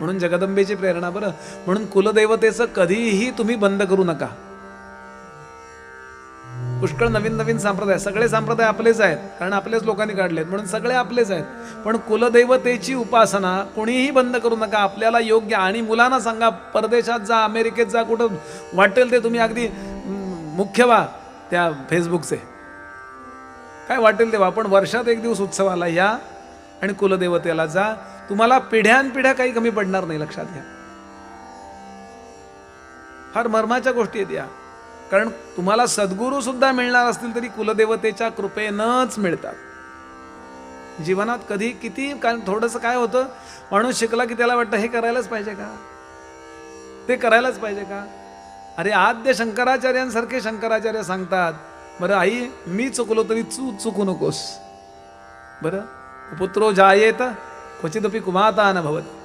म्हणून जगदंबेची प्रेरणा बरं. म्हणून कुलदेवतेचं कधीही तुम्ही बंद करू नका. पुष्कळ नवीन नवीन संप्रदाय, सगळे संप्रदाय आपलेच आहेत कारण आपलेच लोकांनी काढलेत म्हणून सगळे आपलेच आहेत. पण कुलदैवतेची उपासना कोणीही बंद करू नका. आपल्याला योग्य, आणि मुलांना सांगा परदेशात जा, अमेरिकेत जा, कुठं वाटेल ते तुम्ही अगदी मुख्य व्हा त्या फेसबुकचे, काय वाटेल तेव्हा, पण वर्षात एक दिवस उत्सवाला या आणि कुलदेवतेला जा. तुम्हाला पिढ्यानपिढ्या काही कमी पडणार नाही, लक्षात घ्या. फार मर्माच्या गोष्टी आहेत या. कारण तुम्हाला सद्गुरू सुद्धा मिळणार असतील तरी कुलदेवतेच्या कृपेनंच मिळतात. जीवनात कधी किती थोडंसं काय होतं, माणूस शिकला की त्याला वाटतं हे करायलाच पाहिजे का, ते करायलाच पाहिजे का. अरे आद्य शंकराचार्यांसारखे शंकराचार्य सांगतात, बरं आई मी चुकलो तरी चुकू नकोस. बरं पुत्रो जायेत क्वचिदपि कुमाता न भवति.